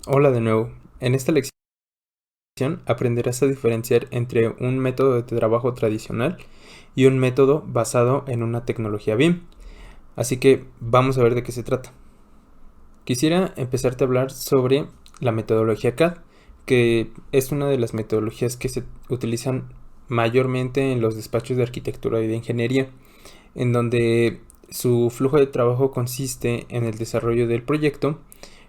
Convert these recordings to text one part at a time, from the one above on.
Hola de nuevo. En esta lección aprenderás a diferenciar entre un método de trabajo tradicional y un método basado en una tecnología BIM. Así que vamos a ver de qué se trata. Quisiera empezarte a hablar sobre la metodología CAD, que es una de las metodologías que se utilizan mayormente en los despachos de arquitectura y de ingeniería, en donde su flujo de trabajo consiste en el desarrollo del proyecto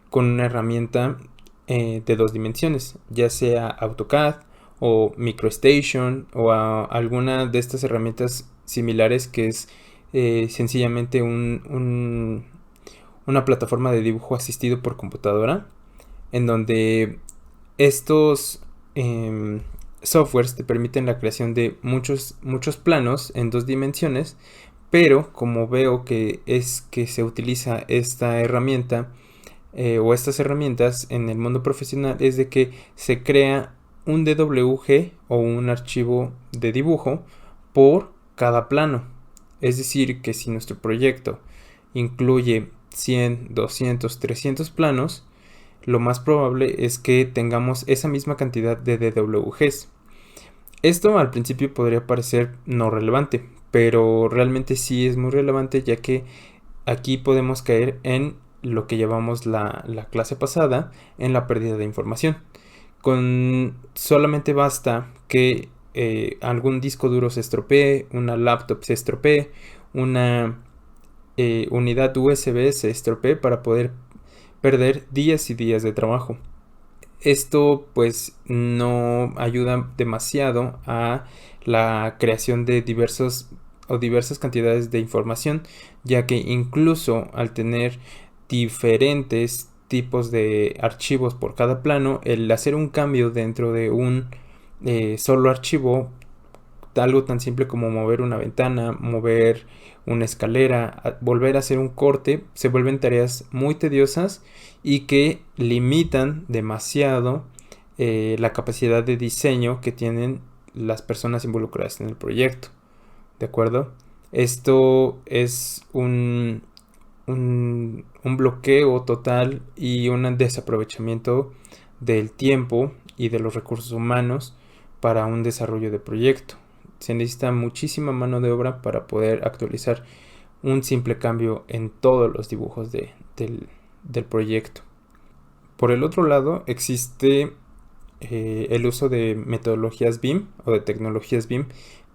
con una herramienta de dos dimensiones, ya sea AutoCAD o MicroStation o alguna de estas herramientas similares que es sencillamente una plataforma de dibujo asistido por computadora, en donde estos softwares te permiten la creación de muchos planos en dos dimensiones, pero como veo que es que se utiliza esta herramienta o estas herramientas en el mundo profesional, es de que se crea un DWG o un archivo de dibujo por cada plano. Es decir, que si nuestro proyecto incluye 100, 200, 300 planos, lo más probable es que tengamos esa misma cantidad de DWGs. Esto al principio podría parecer no relevante, pero realmente sí es muy relevante, ya que aquí podemos caer en lo que llevamos la clase pasada, en la pérdida de información. Solamente basta que algún disco duro se estropee, una laptop se estropee, una unidad USB se estropee para poder perder días y días de trabajo. Esto pues no ayuda demasiado a la creación de diversas cantidades de información, ya que incluso al tener diferentes tipos de archivos por cada plano, el hacer un cambio dentro de un solo archivo, algo tan simple como mover una ventana, mover una escalera, volver a hacer un corte, se vuelven tareas muy tediosas y que limitan demasiado la capacidad de diseño que tienen las personas involucradas en el proyecto. ¿De acuerdo? Esto es un bloqueo total y un desaprovechamiento del tiempo y de los recursos humanos para un desarrollo de proyecto. Se necesita muchísima mano de obra para poder actualizar un simple cambio en todos los dibujos del proyecto. Por el otro lado, existe el uso de metodologías BIM o de tecnologías BIM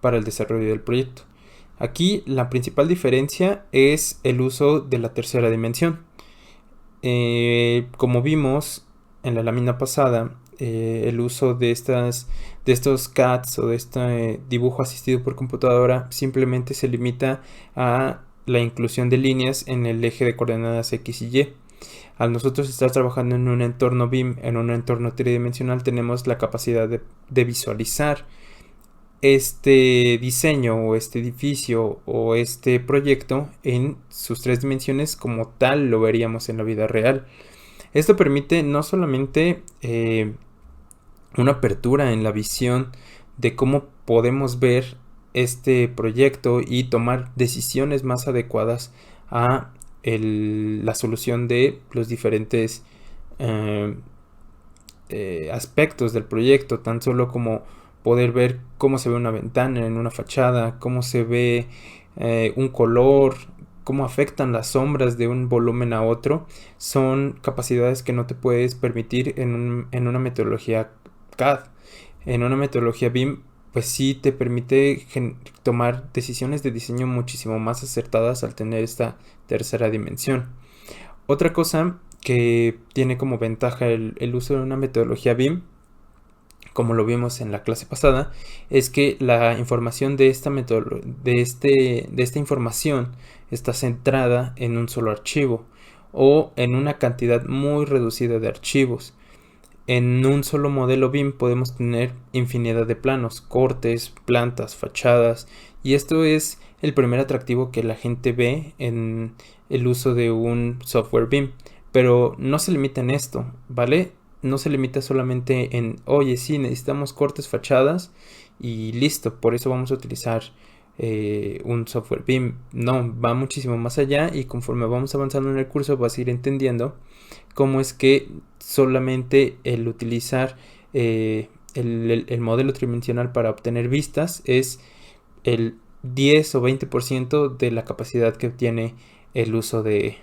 para el desarrollo del proyecto. Aquí la principal diferencia es el uso de la tercera dimensión. Como vimos en la lámina pasada, el uso de estos CADs o de este dibujo asistido por computadora simplemente se limita a la inclusión de líneas en el eje de coordenadas X y Y. Al nosotros estar trabajando en un entorno BIM, en un entorno tridimensional, tenemos la capacidad de visualizar este diseño o este edificio o este proyecto en sus tres dimensiones como tal lo veríamos en la vida real. Esto permite no solamente una apertura en la visión de cómo podemos ver este proyecto y tomar decisiones más adecuadas a la solución de los diferentes eh, aspectos del proyecto, tan solo como poder ver cómo se ve una ventana en una fachada, cómo se ve un color, cómo afectan las sombras de un volumen a otro, son capacidades que no te puedes permitir en una metodología CAD. En una metodología BIM, pues sí te permite tomar decisiones de diseño muchísimo más acertadas al tener esta tercera dimensión. Otra cosa que tiene como ventaja el uso de una metodología BIM, como lo vimos en la clase pasada, es que la información de esta de esta información está centrada en un solo archivo o en una cantidad muy reducida de archivos. En un solo modelo BIM podemos tener infinidad de planos, cortes, plantas, fachadas, y esto es el primer atractivo que la gente ve en el uso de un software BIM. Pero no se limita en esto, ¿vale? No se limita solamente en, oye, sí, necesitamos cortes, fachadas y listo, por eso vamos a utilizar un software BIM. No, va muchísimo más allá y conforme vamos avanzando en el curso vas a ir entendiendo cómo es que solamente el utilizar el modelo tridimensional para obtener vistas es el 10 o 20% de la capacidad que tiene el uso de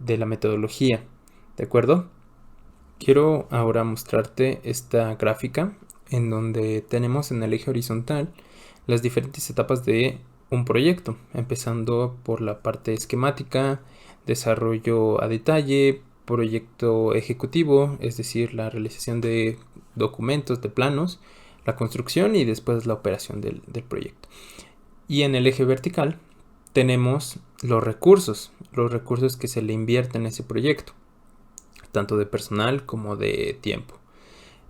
la metodología. ¿De acuerdo? Quiero ahora mostrarte esta gráfica en donde tenemos en el eje horizontal las diferentes etapas de un proyecto, empezando por la parte esquemática, desarrollo a detalle, proyecto ejecutivo, es decir, la realización de documentos, de planos, la construcción y después la operación del proyecto. Y en el eje vertical tenemos los recursos que se le invierten a ese proyecto, tanto de personal como de tiempo.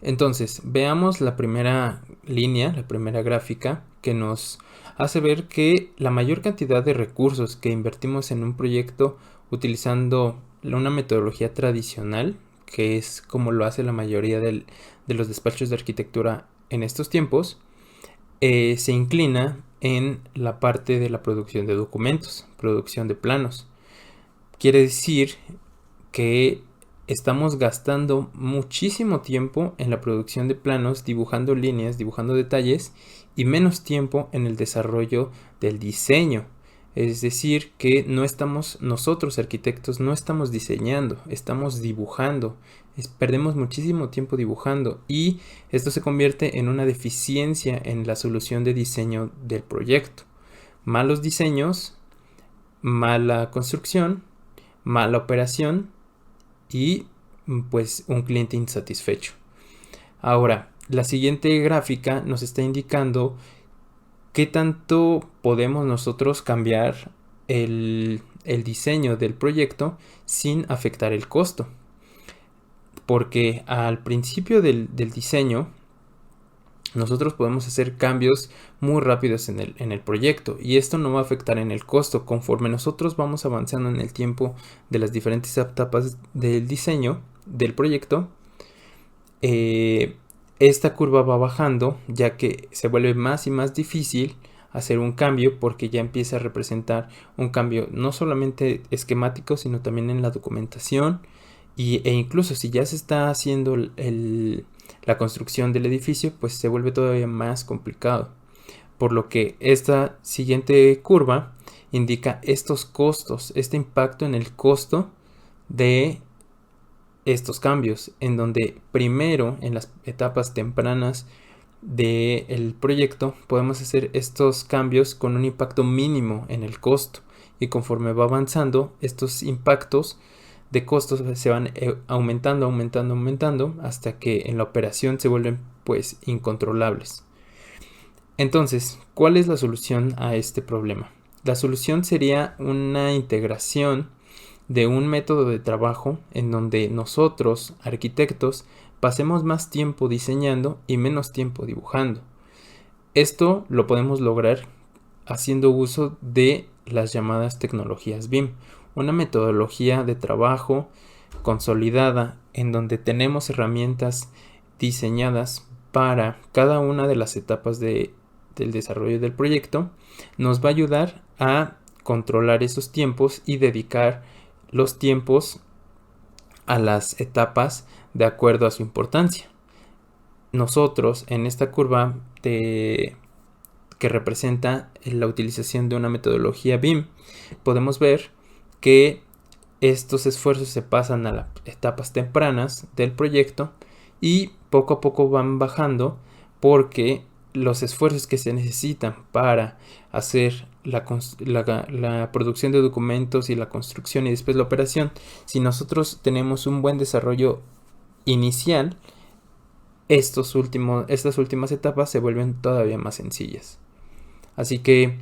Entonces, veamos la primera línea, la primera gráfica, que nos hace ver que la mayor cantidad de recursos que invertimos en un proyecto utilizando una metodología tradicional, que es como lo hace la mayoría de los despachos de arquitectura en estos tiempos, se inclina en la parte de la producción de documentos, producción de planos. Quiere decir que estamos gastando muchísimo tiempo en la producción de planos, dibujando líneas, dibujando detalles, y menos tiempo en el desarrollo del diseño. Es decir, que nosotros arquitectos no estamos diseñando, estamos dibujando. Perdemos muchísimo tiempo dibujando y esto se convierte en una deficiencia en la solución de diseño del proyecto. Malos diseños, mala construcción, mala operación y pues un cliente insatisfecho. Ahora, la siguiente gráfica nos está indicando qué tanto podemos nosotros cambiar el diseño del proyecto sin afectar el costo. Porque al principio del diseño nosotros podemos hacer cambios muy rápidos en el proyecto y esto no va a afectar en el costo. Conforme nosotros vamos avanzando en el tiempo de las diferentes etapas del diseño del proyecto, esta curva va bajando, ya que se vuelve más y más difícil hacer un cambio porque ya empieza a representar un cambio no solamente esquemático, sino también en la documentación e incluso si ya se está haciendo la construcción del edificio, pues se vuelve todavía más complicado. Por lo que esta siguiente curva indica estos costos, este impacto en el costo de estos cambios, en donde primero en las etapas tempranas del proyecto podemos hacer estos cambios con un impacto mínimo en el costo y conforme va avanzando estos impactos de costos se van aumentando hasta que en la operación se vuelven pues incontrolables. Entonces, ¿cuál es la solución a este problema? La solución sería una integración de un método de trabajo en donde nosotros, arquitectos, pasemos más tiempo diseñando y menos tiempo dibujando. Esto lo podemos lograr haciendo uso de las llamadas tecnologías BIM, una metodología de trabajo consolidada en donde tenemos herramientas diseñadas para cada una de las etapas del desarrollo del proyecto. Nos va a ayudar a controlar esos tiempos y dedicar los tiempos a las etapas de acuerdo a su importancia. Nosotros en esta curva que representa la utilización de una metodología BIM, podemos ver que estos esfuerzos se pasan a las etapas tempranas del proyecto y poco a poco van bajando porque los esfuerzos que se necesitan para hacer la producción de documentos y la construcción y después la operación, si nosotros tenemos un buen desarrollo inicial, estas últimas etapas se vuelven todavía más sencillas. Así que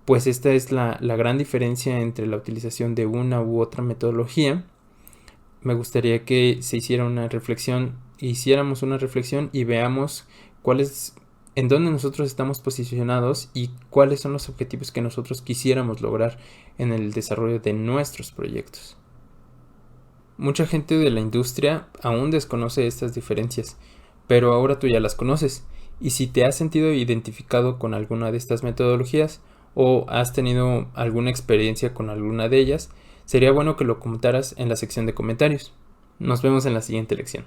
pues esta es la gran diferencia entre la utilización de una u otra metodología. Me gustaría que se hiciera una reflexión, hiciéramos una reflexión y veamos en dónde nosotros estamos posicionados y cuáles son los objetivos que nosotros quisiéramos lograr en el desarrollo de nuestros proyectos. Mucha gente de la industria aún desconoce estas diferencias, pero ahora tú ya las conoces. Y si te has sentido identificado con alguna de estas metodologías o has tenido alguna experiencia con alguna de ellas, sería bueno que lo comentaras en la sección de comentarios. Nos vemos en la siguiente lección.